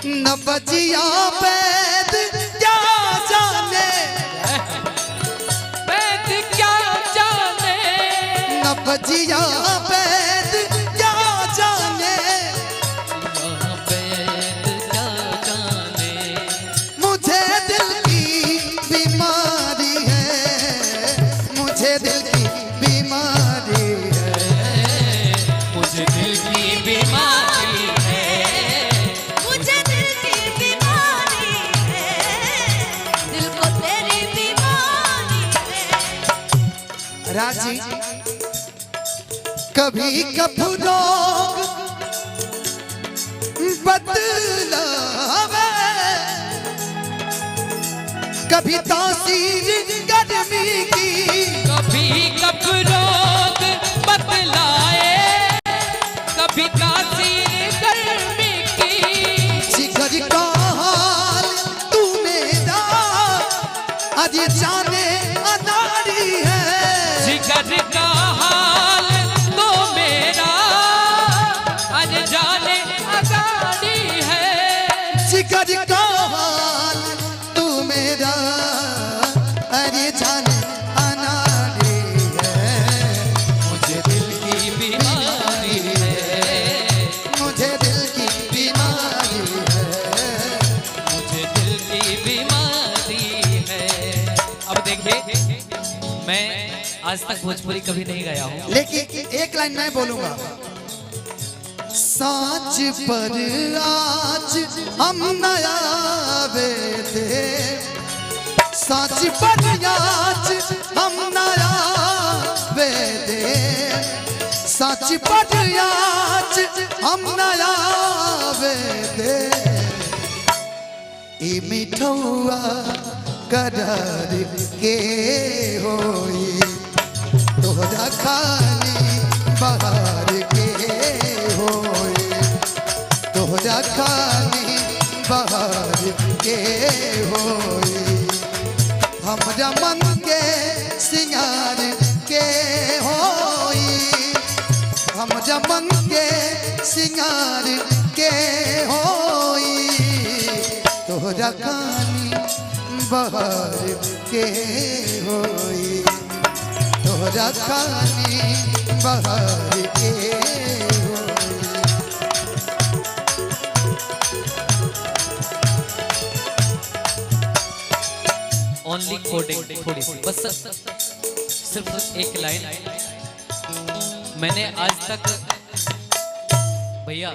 न बजिया वैद क्या जाने, वैद क्या जाने, न बजिया वैद क्या जाने, वैद क्या जाने। मुझे दिल की बीमारी है, मुझे दिल की बीमारी है, मुझे दिल की बीमारी है, मुझे दिल की बीमारी है, दिल को तेरी बीमारी है। राजी कभी कफरोग बदलावे, कभी तासीर गर्मी की, कभी कब रोग बतलाए, कभी तासीर गर्मी की। जिगर का हाल तू मेरा आज जाने अनाड़ी है, जिगर का हाल तो मेरा आज जाने अगाड़ी है। जिगर का हाल तू मेरा अरे जाने अनाड़ी है, मुझे दिल की बीमारी है, मुझे दिल की बीमारी है। मुझे दिल की बीमारी है। अब देखिए, मैं आज तक भोजपुरी कभी नहीं गाया हूँ, लेकिन एक लाइन मैं बोलूंगा, साँच पर आज हम नया थे, साँच पर आज हम नया थे, साँच पर आज हम नया थे, ई मिठौआ करार के होई तोहरा खाली बहार के होई, तोहरा खाली बहार के होई, हमरा मन के सिंगार के होई, हमरा मन के सिंगार के होई, तोहरा खाली बहार के होई, तोहरा खाली बहार के होई। ओनली कोडिंग थोड़ी सी, बस सिर्फ एक लाइन। मैंने आज तक भैया